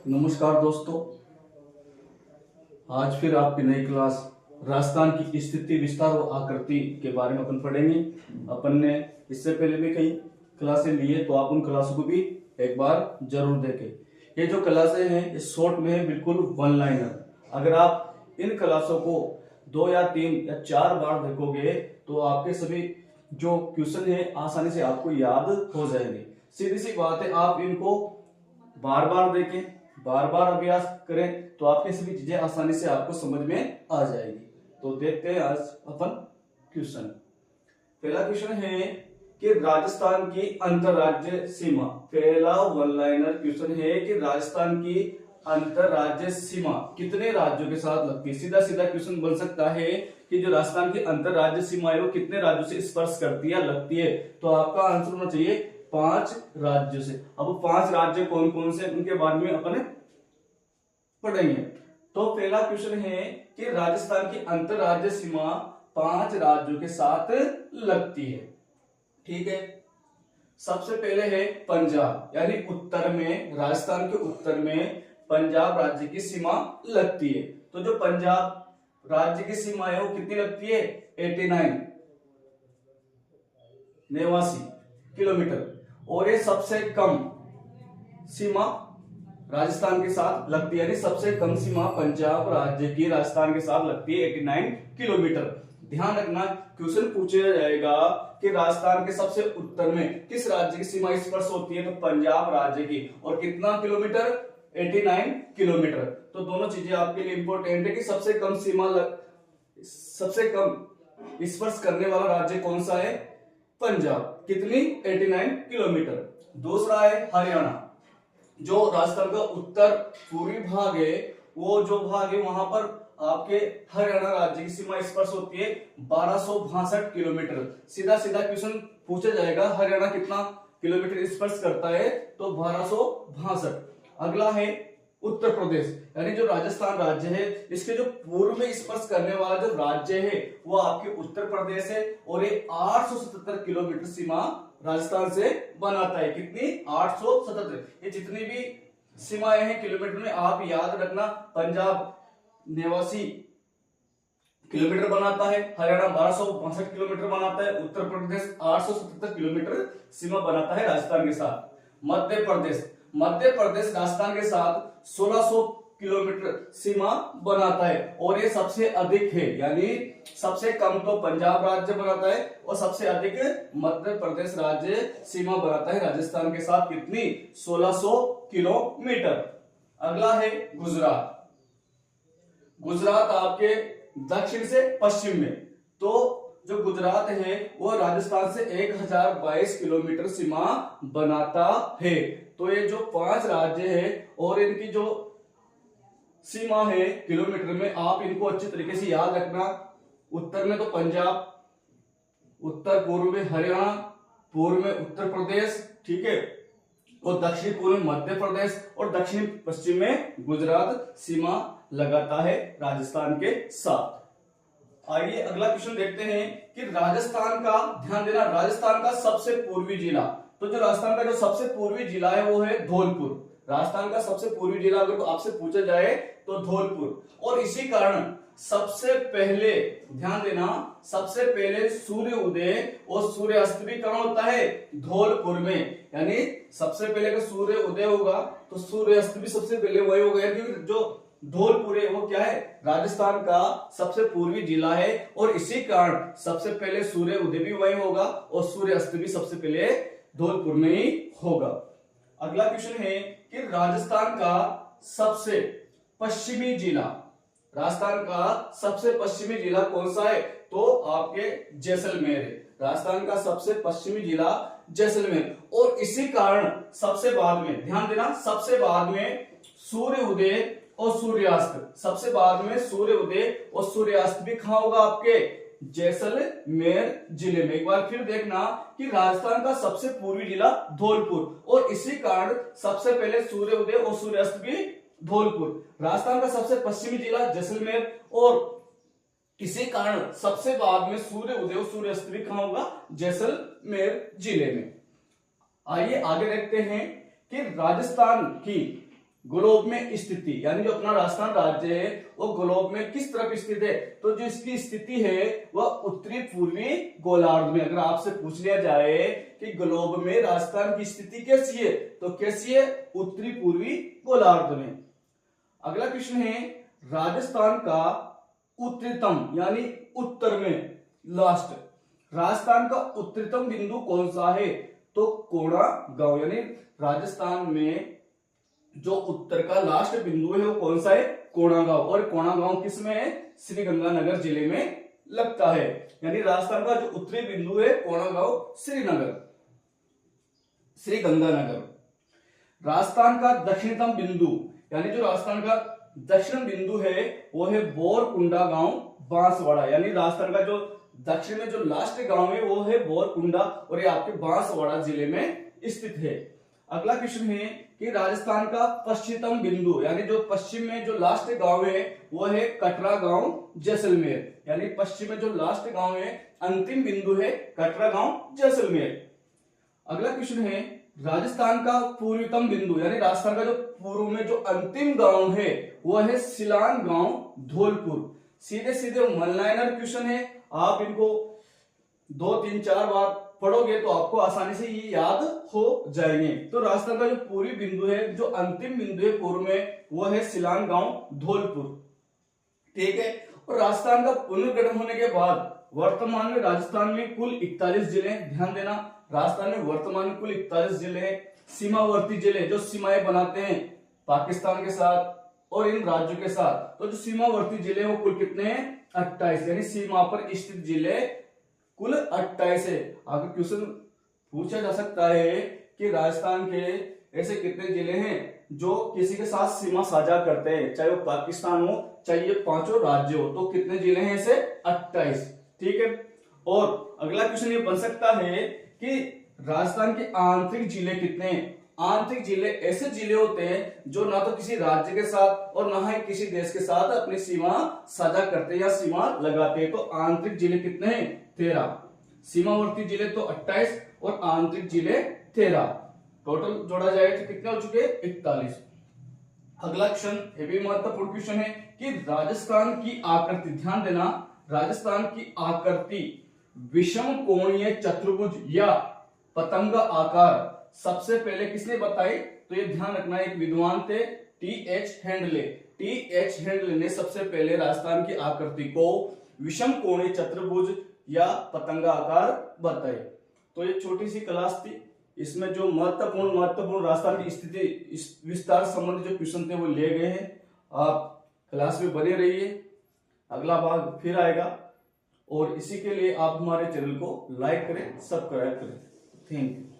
नमस्कार दोस्तों, आज फिर आपकी नई क्लास राजस्थान की स्थिति, विस्तार और आकृति के बारे में अपन पढ़ेंगे। अपन ने इससे पहले भी कई क्लासें ली है, तो आप उन क्लासों को भी एक बार जरूर देखें। ये जो क्लासें हैं इस शॉर्ट में है, बिल्कुल वन लाइनर। अगर आप इन क्लासों को 2 या 3 या 4 बार देखोगे तो आपके सभी जो क्वेश्चन है आसानी से आपको याद हो जाएंगे। सीधी सी बात है, आप इनको बार बार देखें, बार बार अभ्यास करें तो आपकी सभी चीजें आसानी से आपको समझ में आ जाएगी। तो देखते हैं आज अपन क्वेश्चन। पहला क्वेश्चन है कि राजस्थान की अंतरराज्य सीमा। पहला वन लाइनर क्वेश्चन है कि राजस्थान की अंतरराज्य सीमा कितने राज्यों के साथ लगती है। सीधा सीधा क्वेश्चन बन सकता है कि जो राजस्थान की अंतरराज्य सीमा है वो कितने राज्यों से स्पर्श करती है, लगती है। तो आपका आंसर होना चाहिए 5 राज्यों से। अब 5 राज्य कौन कौन से, उनके बारे में अपन पढ़ेंगे। तो पहला क्वेश्चन है कि राजस्थान की अंतरराज्य सीमा 5 राज्यों के साथ लगती है। ठीक है, सबसे पहले है पंजाब, यानी उत्तर में, राजस्थान के उत्तर में पंजाब राज्य की सीमा लगती है। तो जो पंजाब राज्य की सीमा है वो कितनी लगती है, 89 किलोमीटर। और ये सबसे कम सीमा राजस्थान के साथ लगती है, यानी सबसे कम सीमा पंजाब राज्य की राजस्थान के साथ लगती है 89 किलोमीटर। ध्यान रखना, क्वेश्चन पूछा जाएगा कि राजस्थान के सबसे उत्तर में किस राज्य की सीमा स्पर्श होती है, तो पंजाब राज्य की। और कितना किलोमीटर, 89 किलोमीटर। तो दोनों चीजें आपके लिए इंपॉर्टेंट है कि सबसे कम सबसे कम स्पर्श करने वाला राज्य कौन सा है, पंजाब। कितनी, 89 किलोमीटर। दूसरा है हरियाणा। जो राजस्थान का उत्तर पूर्वी भाग है, वो जो भाग है वहां पर आपके हरियाणा राज्य की सीमा स्पर्श होती है 1262 किलोमीटर। सीधा सीधा क्वेश्चन पूछा जाएगा, हरियाणा कितना किलोमीटर स्पर्श करता है, तो 1262। अगला है उत्तर प्रदेश, यानी जो राजस्थान राज्य है इसके जो पूर्व में स्पर्श करने वाला जो राज्य है वो आपके उत्तर प्रदेश है। और ये 877 किलोमीटर सीमा राजस्थान से बनाता है। कितनी, 877। ये जितनी भी सीमाएं हैं किलोमीटर में, आप याद रखना, पंजाब 89 किलोमीटर बनाता है, हरियाणा 1262 किलोमीटर बनाता है, उत्तर प्रदेश 877 किलोमीटर सीमा बनाता है राजस्थान के साथ। मध्य प्रदेश राजस्थान के साथ 1600 किलोमीटर सीमा बनाता है। और ये सबसे अधिक है, यानी सबसे कम तो पंजाब राज्य बनाता है और सबसे अधिक मध्य प्रदेश राज्य सीमा बनाता है राजस्थान के साथ। कितनी, 1600 किलोमीटर। अगला है गुजरात। गुजरात आपके दक्षिण से पश्चिम में। तो जो गुजरात है वो राजस्थान से 1022 किलोमीटर सीमा बनाता है। तो ये जो 5 राज्य है और इनकी जो सीमा है किलोमीटर में, आप इनको अच्छी तरीके से याद रखना। उत्तर में तो पंजाब, उत्तर पूर्व में हरियाणा, पूर्व में उत्तर प्रदेश, ठीक है, और दक्षिण पूर्व में मध्य प्रदेश, और दक्षिण पश्चिम में गुजरात सीमा लगाता है राजस्थान के साथ। आइए अगला क्वेश्चन देखते हैं कि राजस्थान का, ध्यान देना, राजस्थान का सबसे पूर्वी जिला। तो जो राजस्थान का जो सबसे पूर्वी जिला है वो है धौलपुर। राजस्थान का सबसे पूर्वी जिला अगर तो आपसे पूछा जाए तो धौलपुर। और इसी कारण सबसे पहले, ध्यान देना, सबसे पहले सूर्य उदय और सूर्यास्त भी कहां होता है, धौलपुर में। यानी सबसे पहले अगर सूर्य उदय होगा तो सूर्यास्त भी सबसे पहले वही होगा, क्योंकि जो धौलपुर है वो क्या है, राजस्थान का सबसे पूर्वी जिला है। और इसी कारण सबसे पहले सूर्य उदय भी वही होगा और सूर्यास्त भी सबसे पहले धौलपुर में ही होगा। अगला क्वेश्चन है कि राजस्थान का सबसे पश्चिमी जिला, राजस्थान का सबसे पश्चिमी जिला कौन सा है, तो आपके जैसलमेर है। राजस्थान का सबसे पश्चिमी जिला जैसलमेर। और इसी कारण सबसे बाद में, ध्यान देना, सबसे बाद में सूर्य उदय और सूर्यास्त, सबसे बाद में सूर्य उदय और सूर्यास्त भी कहां होगा, आपके जैसलमेर जिले में। एक बार फिर देखना कि राजस्थान का सबसे पूर्वी जिला धौलपुर, और इसी कारण सबसे पहले सूर्य उदय और सूर्यास्त भी धौलपुर। राजस्थान का सबसे पश्चिमी जिला जैसलमेर, और इसी कारण सबसे बाद में सूर्य उदय और सूर्यास्त भी कहां होगा, जैसलमेर जिले में। आइए आगे देखते हैं कि राजस्थान की ग्लोब में स्थिति, यानी जो अपना राजस्थान राज्य है वो ग्लोब में किस तरफ स्थित है, तो जो इसकी स्थिति है वह उत्तरी पूर्वी गोलार्ध में। अगर आपसे पूछ लिया जाए कि ग्लोब में राजस्थान की स्थिति कैसी है, तो कैसी है, उत्तरी पूर्वी गोलार्ध में। अगला क्वेश्चन है, राजस्थान का उत्तरतम यानी उत्तर में लास्ट, राजस्थान का उत्तरतम बिंदु कौन सा है, तो कोणा गांव, यानी राजस्थान में जो उत्तर का लास्ट बिंदु है वो कौन सा है, कोणा गांव। और कोणा गांव किस में है, श्रीगंगानगर जिले में लगता है। यानी राजस्थान का जो उत्तरी बिंदु है कोणा गांव, श्रीगंगानगर। राजस्थान का दक्षिणतम बिंदु, यानी जो राजस्थान का दक्षिण बिंदु है वो है बोरकुंडा गांव, बांसवाड़ा। यानी राजस्थान का जो दक्षिण में जो लास्ट गांव है वो है बोरकुंडा और ये आपके बांसवाड़ा जिले में स्थित है। अगला क्वेश्चन है कि राजस्थान का पश्चिमतम बिंदु, यानी जो पश्चिम में जो लास्ट गांव है वो है कटरा गांव, जैसलमेर। यानी पश्चिम में जो लास्ट गांव है, अंतिम बिंदु है कटरा गांव, जैसलमेर। अगला क्वेश्चन है, राजस्थान का पूर्वतम बिंदु, यानी राजस्थान का जो पूर्व में जो अंतिम गांव है वो है सिलान गांव, धौलपुर। सीधे सीधे वन लाइनर क्वेश्चन है, आप इनको 2 3 4 बार पढ़ोगे तो आपको आसानी से ये याद हो जाएंगे। तो राजस्थान का जो पूर्वी बिंदु है, जो अंतिम बिंदु है पूर्व में, वो है सिलान गांव, धौलपुर। ठीक है। और राजस्थान का पुनर्गठन होने के बाद वर्तमान में राजस्थान में कुल 41 जिले, ध्यान देना, राजस्थान में वर्तमान में कुल 41 जिले हैं। सीमावर्ती जिले जो सीमाएं बनाते हैं पाकिस्तान के साथ और इन राज्यों के साथ, तो जो सीमावर्ती जिले वो कुल कितने हैं, 28। यानी सीमा पर स्थित जिले कुल 28 है। आगे क्वेश्चन पूछा जा सकता है कि राजस्थान के ऐसे कितने जिले हैं जो किसी के साथ सीमा साझा करते हैं, चाहे वो पाकिस्तान हो चाहे ये 5 राज्य हो, तो कितने जिले हैं ऐसे, 28। ठीक है। और अगला क्वेश्चन ये बन सकता है कि राजस्थान के आंतरिक जिले कितने हैं। आंतरिक जिले ऐसे जिले होते हैं जो ना तो किसी राज्य के साथ और ना ही किसी देश के साथ अपनी सीमा साझा करते या सीमा लगाते हैं। तो आंतरिक जिले कितने हैं, 13। सीमावर्ती जिले तो 28 और आंतरिक जिले 13। टोटल जोड़ा जाए तो कितने हो चुके, 41। अगला क्वेश्चन, ये भी महत्वपूर्ण क्वेश्चन है कि राजस्थान की आकृति, ध्यान देना, राजस्थान की आकृति विषम कोणीय चतुर्भुज या पतंग आकार सबसे पहले किसने बताई, तो ये ध्यान रखना, एक विद्वान थे टी.एच. हेंडले। टी.एच. हेंडले ने सबसे पहले राजस्थान की आकृति को विषम कोणीय चतुर्भुज या पतंग आकार बताए। तो ये छोटी सी क्लास थी, इसमें जो महत्वपूर्ण राजस्थान की स्थिति विस्तार संबंधी जो क्वेश्चन थे वो ले गए हैं। आप क्लास में बने रहिए, अगला भाग फिर आएगा। और इसी के लिए आप हमारे चैनल को लाइक करें, सब्सक्राइब करें। Thank you.